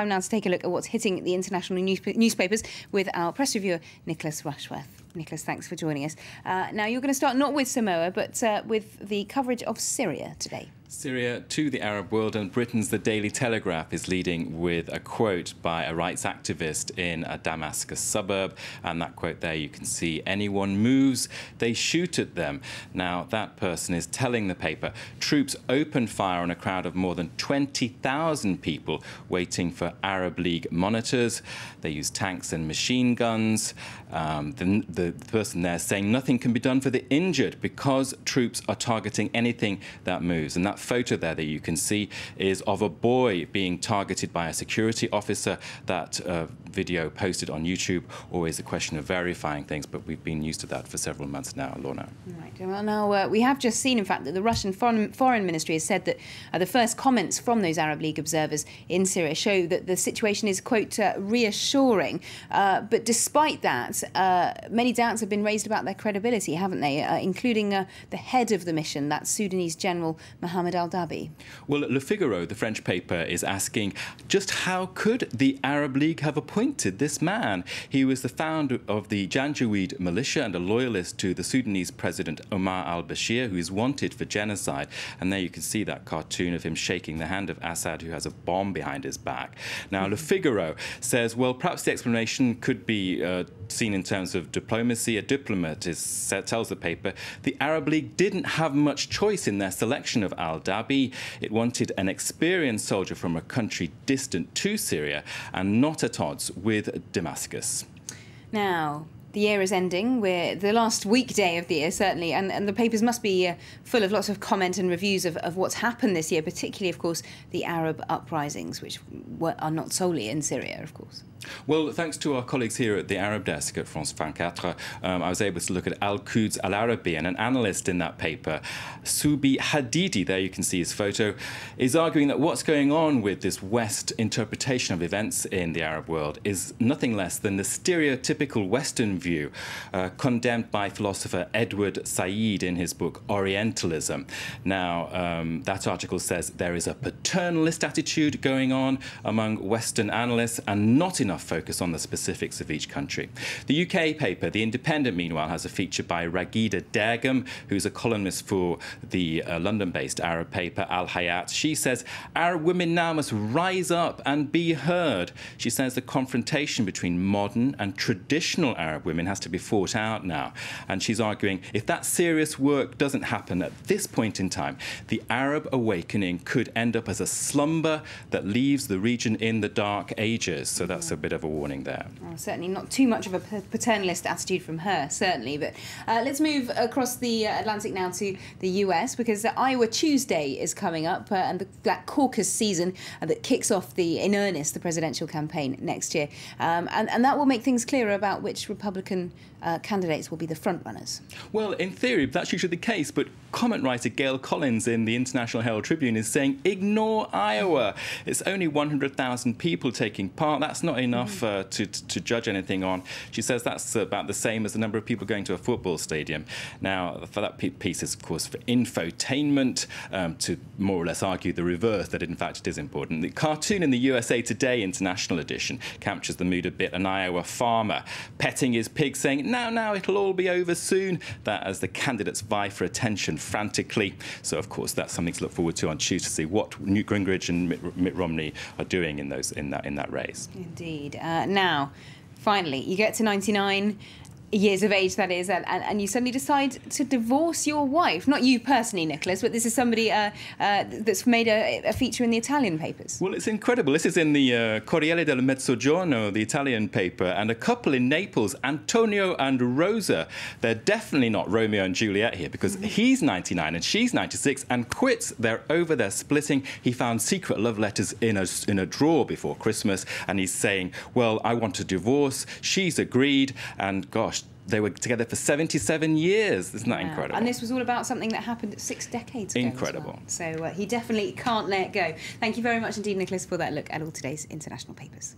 Time now to take a look at what's hitting the international newspapers with our press reviewer, Nicholas Rushworth. Nicholas, thanks for joining us. Now, you're going to start not with Samoa, but with the coverage of Syria today. Syria to the Arab world, and Britain's The Daily Telegraph is leading with a quote by a rights activist in a Damascus suburb. And that quote there, you can see, anyone moves, they shoot at them. Now, that person is telling the paper troops opened fire on a crowd of more than 20,000 people waiting for Arab League monitors. They used tanks and machine guns. The person there saying nothing can be done for the injured because troops are targeting anything that moves. And that photo there that you can see is of a boy being targeted by a security officer. That video posted on YouTube. Always a question of verifying things, but we've been used to that for several months now, Lorna. Right. Well, now we have just seen, in fact, that the Russian Foreign Ministry has said that the first comments from those Arab League observers in Syria show that the situation is, quote, reassuring. But despite that, many doubts have been raised about their credibility, haven't they? Including the head of the mission, that Sudanese General Mohammed al-Dabi. Well, Le Figaro, the French paper, is asking just how could the Arab League have appointed this man? He was the founder of the Janjaweed militia and a loyalist to the Sudanese President Omar al-Bashir, who is wanted for genocide. And there you can see that cartoon of him shaking the hand of Assad, who has a bomb behind his back. Now, Le Figaro says, well, perhaps the explanation could be seen in terms of diplomacy. A diplomat tells the paper the Arab League didn't have much choice in their selection of al-Dabi. It wanted an experienced soldier from a country distant to Syria and not at odds with Damascus. Now, the year is ending. We're the last weekday of the year, certainly, and the papers must be full of lots of comment and reviews of what's happened this year, particularly, of course, the Arab uprisings, which are not solely in Syria, of course. Well, thanks to our colleagues here at the Arab desk at France 24, I was able to look at Al-Quds Al-Arabi, and an analyst in that paper, Soubi Hadidi, there you can see his photo, is arguing that what's going on with this West interpretation of events in the Arab world is nothing less than the stereotypical Western view condemned by philosopher Edward Said in his book Orientalism. Now, that article says there is a paternalist attitude going on among Western analysts and not enough focus on the specifics of each country. The UK paper, The Independent, meanwhile, has a feature by Ragida Dergam, who's a columnist for the London-based Arab paper Al Hayat. She says Arab women now must rise up and be heard. She says the confrontation between modern and traditional Arab women has to be fought out now. And she's arguing if that serious work doesn't happen at this point in time, the Arab awakening could end up as a slumber that leaves the region in the dark ages. So that's a bit of a warning there. Well, certainly not too much of a paternalist attitude from her, certainly. But let's move across the Atlantic now to the US, because Iowa Tuesday is coming up, and that caucus season that kicks off in earnest the presidential campaign next year. And that will make things clearer about which Republican candidates will be the frontrunners. Well, in theory, that's usually the case, but comment writer Gail Collins in the International Herald Tribune is saying, ignore Iowa. It's only 100,000 people taking part. That's not enough to judge anything on. She says that's about the same as the number of people going to a football stadium. Now, for that piece is, of course, for infotainment, to more or less argue the reverse, that in fact it is important. The cartoon in the USA Today International Edition captures the mood a bit. An Iowa farmer petting his pig, saying, now, it'll all be over soon. That as the candidates vie for attention frantically. So, of course, that's something to look forward to on Tuesday, to see what Newt Gingrich and Mitt Romney are doing in that race. Indeed. Now, finally, you get to 99 years of age, that is, and you suddenly decide to divorce your wife. Not you personally, Nicholas, but this is somebody that's made a feature in the Italian papers. Well, it's incredible. This is in the Corriere del Mezzogiorno, the Italian paper, and a couple in Naples, Antonio and Rosa. They're definitely not Romeo and Juliet here, because he's 99 and she's 96 and quits. They're over, they're splitting. He found secret love letters in a drawer before Christmas, and he's saying, well, I want a divorce. She's agreed, and gosh, they were together for 77 years. Isn't that incredible? And this was all about something that happened 6 decades ago. Incredible. As well. So he definitely can't let go. Thank you very much indeed, Nicholas, for that look at all today's international papers.